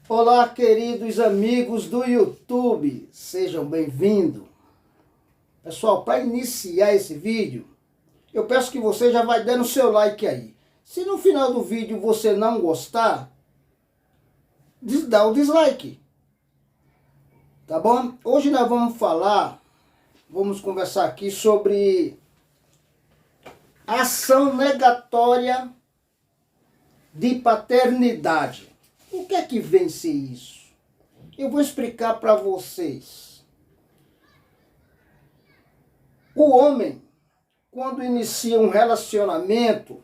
Olá, queridos amigos do YouTube, sejam bem-vindos. Pessoal, para iniciar esse vídeo, eu peço que você já vai dando seu like aí. Se no final do vídeo você não gostar, dá o dislike, tá bom? Hoje nós vamos conversar aqui sobre ação negatória de paternidade. O que é que vem ser isso? Eu vou explicar para vocês. O homem, quando inicia um relacionamento,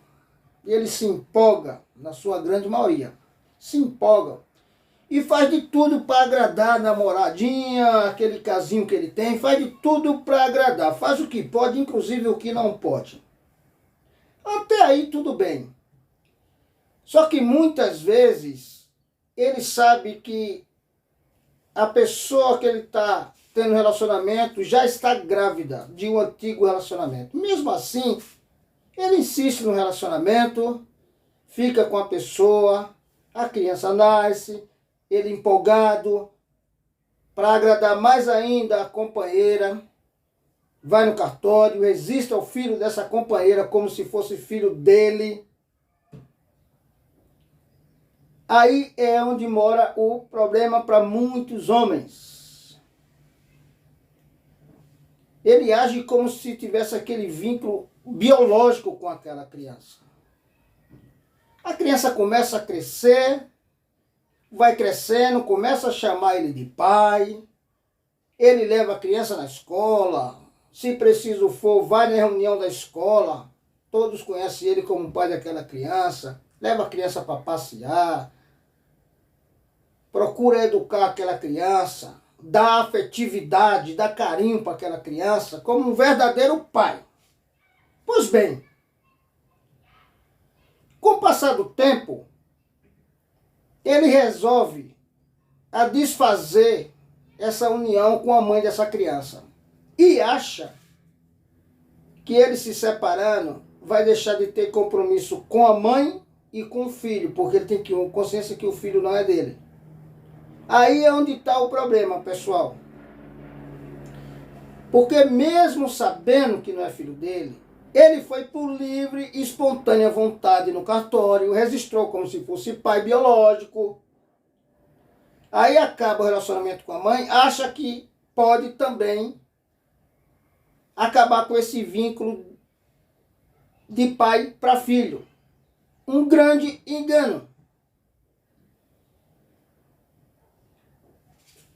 ele se empolga, na sua grande maioria, se empolga e faz de tudo para agradar a namoradinha, aquele casinho que ele tem, faz de tudo para agradar, faz o que pode, inclusive o que não pode. Até aí tudo bem. Só que muitas vezes ele sabe que a pessoa que ele está tendo relacionamento já está grávida de um antigo relacionamento. Mesmo assim, ele insiste no relacionamento, fica com a pessoa, a criança nasce, ele empolgado, para agradar mais ainda a companheira, vai no cartório, resiste ao filho dessa companheira como se fosse filho dele. Aí é onde mora o problema para muitos homens. Ele age como se tivesse aquele vínculo biológico com aquela criança. A criança começa a crescer, vai crescendo, começa a chamar ele de pai. Ele leva a criança na escola, se preciso for, vai na reunião da escola. Todos conhecem ele como pai daquela criança, leva a criança para passear. Procura educar aquela criança, dá afetividade, dá carinho para aquela criança, como um verdadeiro pai. Pois bem, com o passar do tempo, ele resolve a desfazer essa união com a mãe dessa criança. E acha que ele se separando vai deixar de ter compromisso com a mãe e com o filho, porque ele tem consciência que o filho não é dele. Aí é onde está o problema, pessoal. Porque mesmo sabendo que não é filho dele, ele foi por livre e espontânea vontade no cartório, registrou como se fosse pai biológico. Aí acaba o relacionamento com a mãe, acha que pode também acabar com esse vínculo de pai para filho. Um grande engano.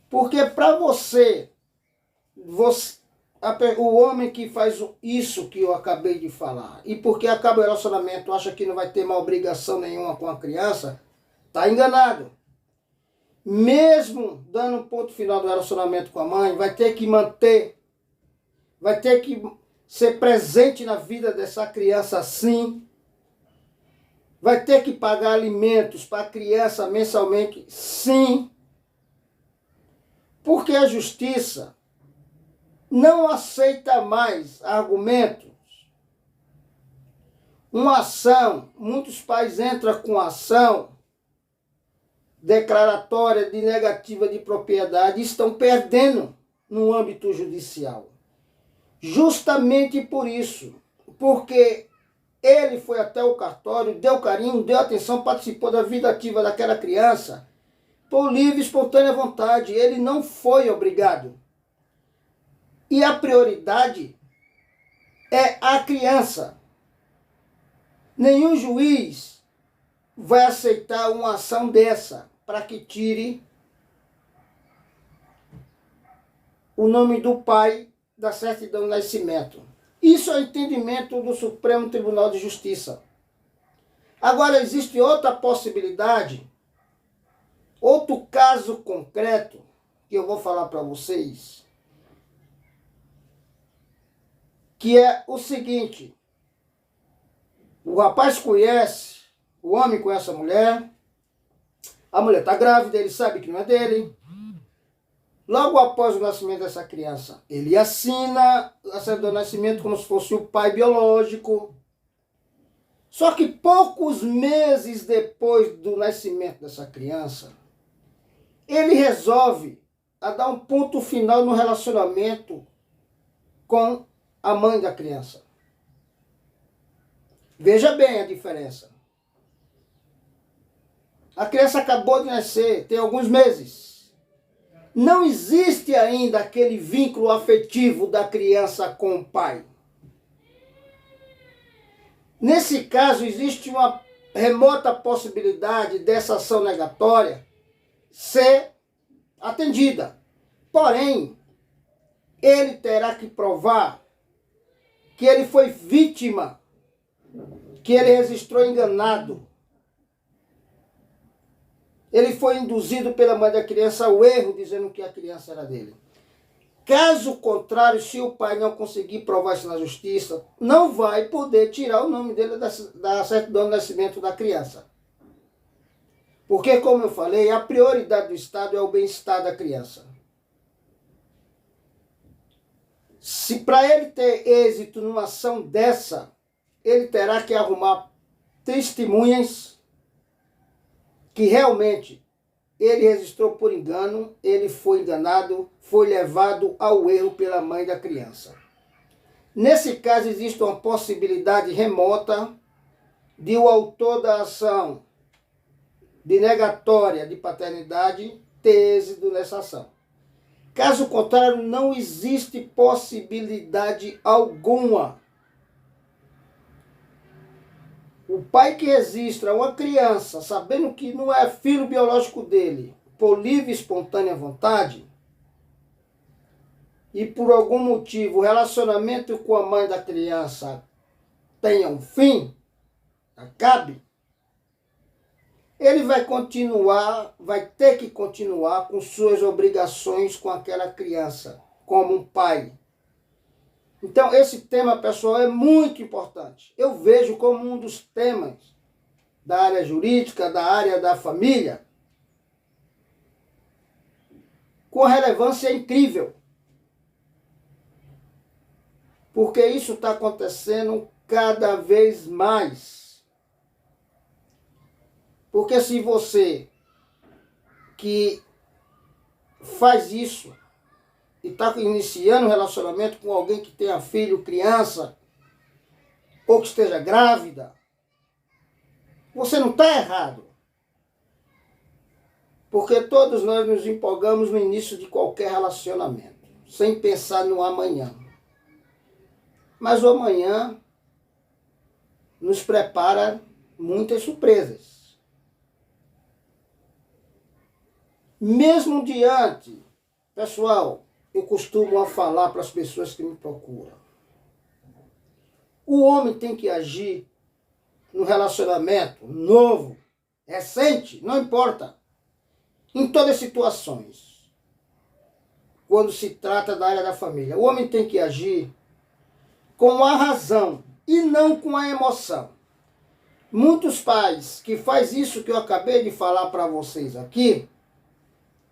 Porque para o homem que faz isso que eu acabei de falar, e porque acaba o relacionamento, acha que não vai ter mais obrigação nenhuma com a criança, está enganado. Mesmo dando um ponto final do relacionamento com a mãe, vai ter que manter, vai ter que ser presente na vida dessa criança sim, vai ter que pagar alimentos para a criança mensalmente sim, porque a justiça não aceita mais argumentos. Uma ação, muitos pais entram com ação declaratória de negativa de propriedade e estão perdendo no âmbito judicial. Justamente por isso, porque ele foi até o cartório, deu carinho, deu atenção, participou da vida ativa daquela criança, por livre e espontânea vontade, ele não foi obrigado. E a prioridade é a criança. Nenhum juiz vai aceitar uma ação dessa para que tire o nome do pai da certidão de nascimento. Isso é o entendimento do Supremo Tribunal de Justiça. Agora existe outra possibilidade, outro caso concreto que eu vou falar para vocês, que é o seguinte: o rapaz conhece, o homem conhece a mulher está grávida, ele sabe que não é dele. Logo após o nascimento dessa criança, ele assina a certidão de nascimento como se fosse o pai biológico. Só que poucos meses depois do nascimento dessa criança, ele resolve a dar um ponto final no relacionamento com a mãe da criança. Veja bem a diferença. A criança acabou de nascer, tem alguns meses. Não existe ainda aquele vínculo afetivo da criança com o pai. Nesse caso, existe uma remota possibilidade dessa ação negatória ser atendida. Porém, ele terá que provar que ele foi vítima, que ele registrou enganado. Ele foi induzido pela mãe da criança ao erro, dizendo que a criança era dele. Caso contrário, se o pai não conseguir provar isso na justiça, não vai poder tirar o nome dele da certidão de nascimento da criança. Porque, como eu falei, a prioridade do Estado é o bem-estar da criança. Se para ele ter êxito numa ação dessa, ele terá que arrumar testemunhas que realmente ele registrou por engano, ele foi enganado, foi levado ao erro pela mãe da criança. Nesse caso, existe uma possibilidade remota de o autor da ação de negatória de paternidade ter êxito nessa ação. Caso contrário, não existe possibilidade alguma. O pai que registra uma criança, sabendo que não é filho biológico dele, por livre e espontânea vontade, e por algum motivo o relacionamento com a mãe da criança tenha um fim, acabe, ele vai ter que continuar com suas obrigações com aquela criança, como um pai. Então, esse tema, pessoal, é muito importante. Eu vejo como um dos temas da área jurídica, da área da família, com relevância incrível. Porque isso está acontecendo cada vez mais. Porque se você que faz isso e está iniciando um relacionamento com alguém que tenha filho, criança, ou que esteja grávida, você não está errado. Porque todos nós nos empolgamos no início de qualquer relacionamento, sem pensar no amanhã. Mas o amanhã nos prepara muitas surpresas. Mesmo diante, pessoal, eu costumo falar para as pessoas que me procuram. O homem tem que agir no relacionamento novo, recente, não importa, em todas as situações. Quando se trata da área da família, o homem tem que agir com a razão e não com a emoção. Muitos pais que fazem isso que eu acabei de falar para vocês aqui,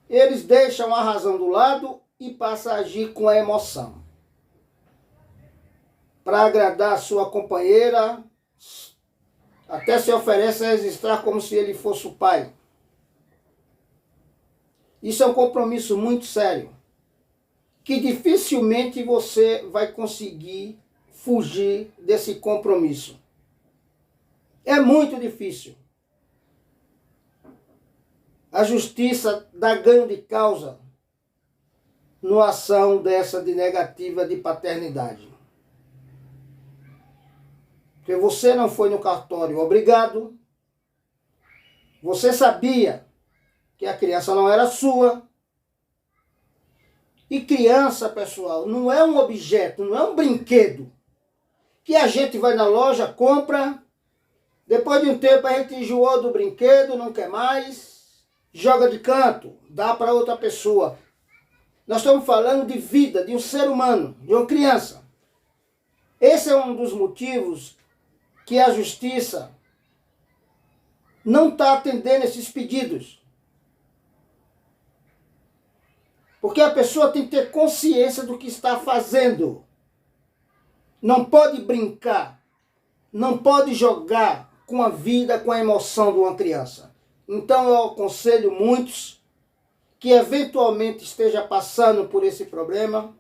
eles deixam a razão do lado e passam a agir com a emoção. Para agradar a sua companheira, até se oferece a registrar como se ele fosse o pai. Isso é um compromisso muito sério, que dificilmente você vai conseguir fugir desse compromisso. É muito difícil. A justiça dá ganho de causa numa ação dessa de negativa de paternidade. Porque você não foi no cartório obrigado, você sabia que a criança não era sua. E criança, pessoal, não é um objeto, não é um brinquedo que a gente vai na loja, compra, depois de um tempo a gente enjoou do brinquedo, não quer mais, joga de canto, dá para outra pessoa. Nós estamos falando de vida, de um ser humano, de uma criança. Esse é um dos motivos que a justiça não está atendendo esses pedidos. Porque a pessoa tem que ter consciência do que está fazendo. Não pode brincar, não pode jogar com a vida, com a emoção de uma criança. Então eu aconselho muitos que eventualmente esteja passando por esse problema,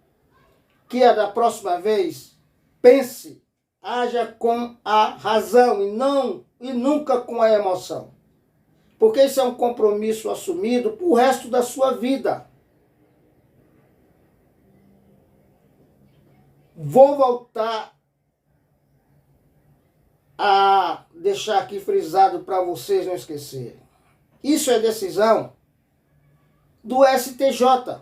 que da próxima vez pense, haja com a razão e nunca com a emoção. Porque isso é um compromisso assumido para o resto da sua vida. Vou voltar a deixar aqui frisado para vocês não esquecerem. Isso é decisão do STJ.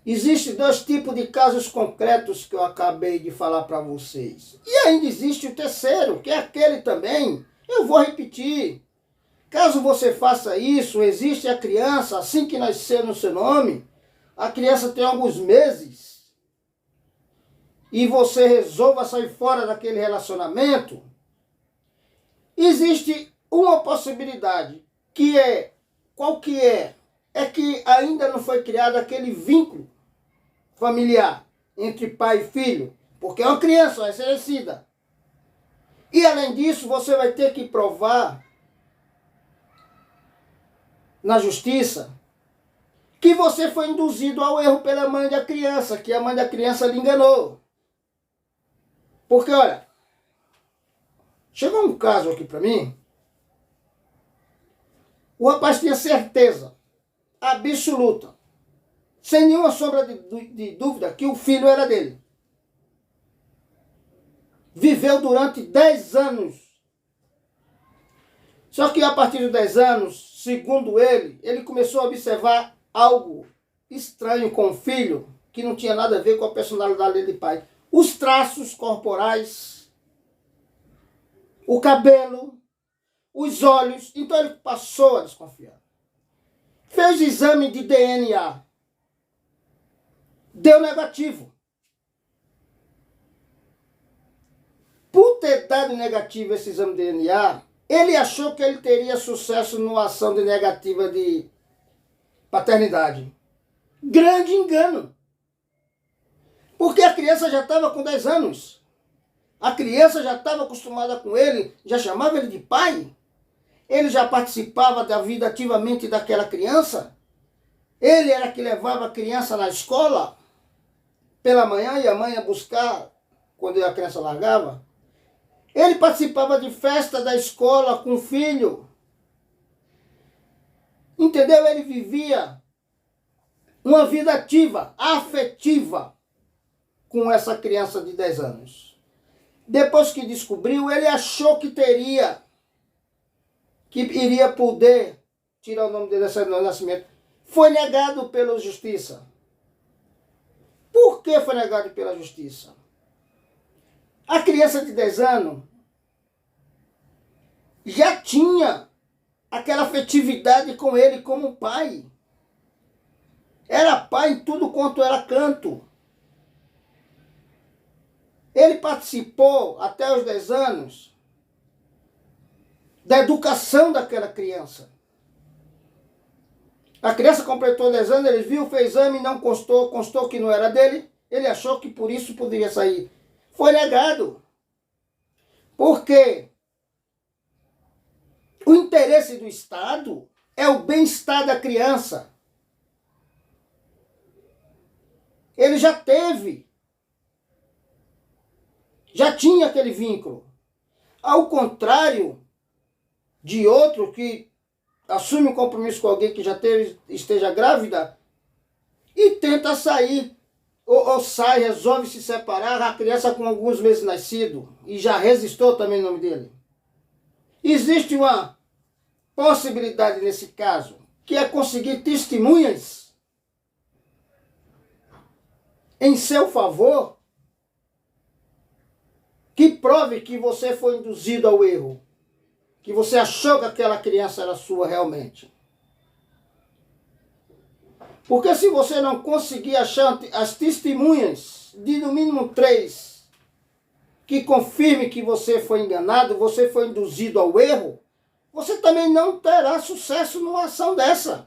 Existem dois tipos de casos concretos que eu acabei de falar para vocês. E ainda existe o terceiro, que é aquele também. Eu vou repetir. Caso você faça isso, existe a criança, assim que nascer no seu nome, a criança tem alguns meses, e você resolva sair fora daquele relacionamento, existe uma possibilidade, que é, qual que é? É que ainda não foi criado aquele vínculo familiar entre pai e filho, porque é uma criança, vai ser nascida. E além disso, você vai ter que provar na justiça que você foi induzido ao erro pela mãe da criança, que a mãe da criança lhe enganou. Porque, olha, chegou um caso aqui para mim, o rapaz tinha certeza absoluta, sem nenhuma sombra de dúvida, que o filho era dele. Viveu durante 10 anos. Só que a partir de 10 anos, segundo ele começou a observar algo estranho com o filho, que não tinha nada a ver com a personalidade dele de pai. Os traços corporais, o cabelo, os olhos. Então ele passou a desconfiar. Fez exame de DNA. Deu negativo. Por ter dado negativo esse exame de DNA, ele achou que ele teria sucesso numa ação de negativa de paternidade. Grande engano. Porque a criança já estava com 10 anos. A criança já estava acostumada com ele, já chamava ele de pai. Ele já participava da vida ativamente daquela criança. Ele era que levava a criança na escola pela manhã e a mãe ia buscar quando a criança largava. Ele participava de festa da escola com o filho. Entendeu? Ele vivia uma vida ativa, afetiva, com essa criança de 10 anos. Depois que descobriu, ele achou que iria poder tirar o nome dele desse nascimento. Foi negado pela justiça. Por que foi negado pela justiça? A criança de 10 anos já tinha aquela afetividade com ele como pai. Era pai em tudo quanto era canto. Ele participou até os 10 anos da educação daquela criança. A criança completou 10 anos, ele viu, fez exame, não constou que não era dele, ele achou que por isso poderia sair. Foi negado. Por quê? O interesse do Estado é o bem-estar da criança. Ele já tinha aquele vínculo. Ao contrário de outro que assume um compromisso com alguém que já esteja grávida e tenta sair, ou sai, resolve se separar, a criança com alguns meses nascido, e já resistiu também o nome dele. Existe uma possibilidade nesse caso, que é conseguir testemunhas em seu favor, que prove que você foi induzido ao erro, que você achou que aquela criança era sua realmente. Porque se você não conseguir achar as testemunhas, de no mínimo 3, que confirme que você foi enganado, você foi induzido ao erro, você também não terá sucesso numa ação dessa.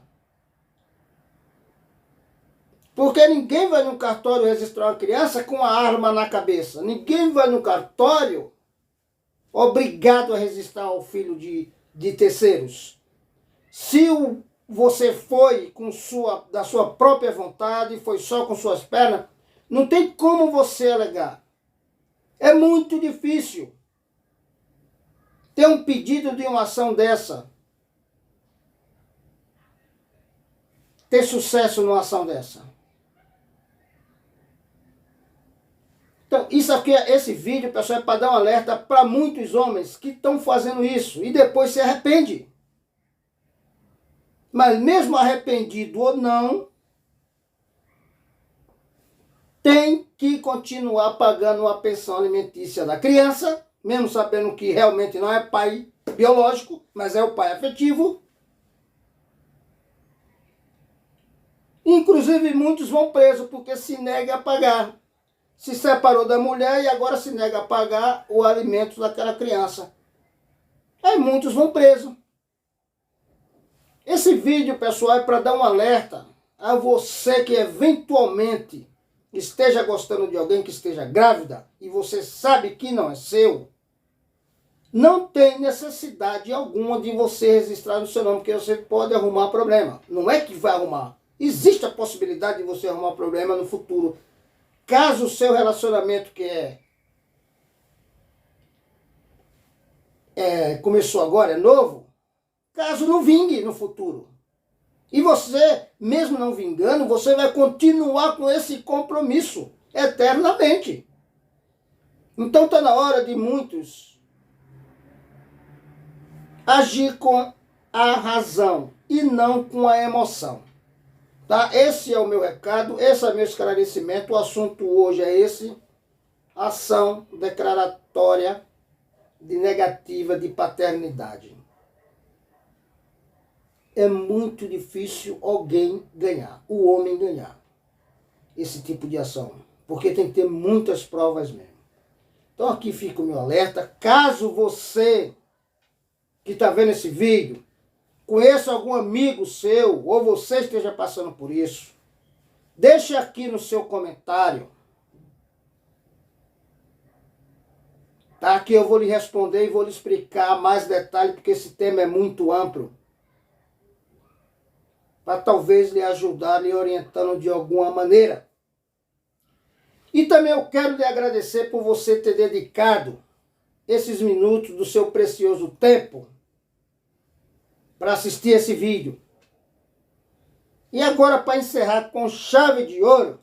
Porque ninguém vai no cartório registrar uma criança com a arma na cabeça. Ninguém vai no cartório obrigado a registrar o filho de terceiros. Se você foi da sua própria vontade, foi só com suas pernas, não tem como você alegar. É muito difícil ter um pedido de uma ação dessa, ter sucesso numa ação dessa. Então, isso aqui, esse vídeo, pessoal, é para dar um alerta para muitos homens que estão fazendo isso e depois se arrependem. Mas mesmo arrependido ou não, tem que continuar pagando a pensão alimentícia da criança, mesmo sabendo que realmente não é pai biológico, mas é o pai afetivo. Inclusive, muitos vão presos porque se nega a pagar. Se separou da mulher e agora se nega a pagar o alimento daquela criança. Aí muitos vão presos. Esse vídeo, pessoal, é para dar um alerta a você que eventualmente esteja gostando de alguém que esteja grávida e você sabe que não é seu. Não tem necessidade alguma de você registrar no seu nome, porque você pode arrumar problema. Não é que vai arrumar. Existe a possibilidade de você arrumar problema no futuro. Caso o seu relacionamento começou agora, é novo, caso não vingue no futuro. E você, mesmo não vingando, você vai continuar com esse compromisso eternamente. Então está na hora de muitos agir com a razão e não com a emoção. Tá? Esse é o meu recado, esse é o meu esclarecimento. O assunto hoje é esse: ação declaratória de negativa de paternidade. É muito difícil alguém ganhar, o homem ganhar esse tipo de ação, porque tem que ter muitas provas mesmo. Então aqui fica o meu alerta. Caso você que está vendo esse vídeo conheça algum amigo seu, ou você esteja passando por isso, deixe aqui no seu comentário, tá? Que eu vou lhe responder e vou lhe explicar mais detalhes, porque esse tema é muito amplo, para talvez lhe ajudar, lhe orientando de alguma maneira. E também eu quero lhe agradecer por você ter dedicado esses minutos do seu precioso tempo para assistir esse vídeo. E agora, para encerrar com chave de ouro,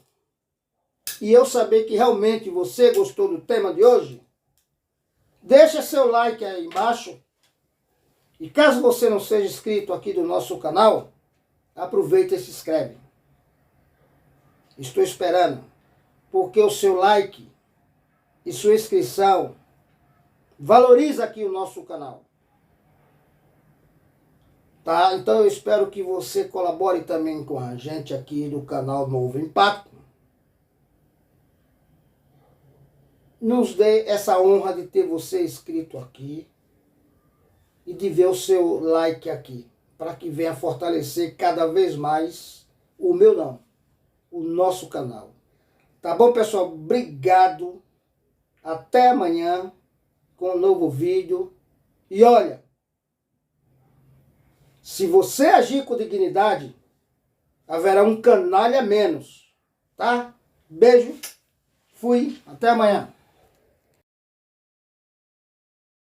e eu saber que realmente você gostou do tema de hoje, deixa seu like aí embaixo. E caso você não seja inscrito aqui do nosso canal, aproveita e se inscreve. Estou esperando, porque o seu like e sua inscrição valoriza aqui o nosso canal. Tá? Então eu espero que você colabore também com a gente aqui do canal Novo Impacto. Nos dê essa honra de ter você inscrito aqui e de ver o seu like aqui, para que venha fortalecer cada vez mais o nosso canal. Tá bom, pessoal? Obrigado. Até amanhã com um novo vídeo. E olha, se você agir com dignidade, haverá um canalha menos, tá? Beijo, fui, até amanhã.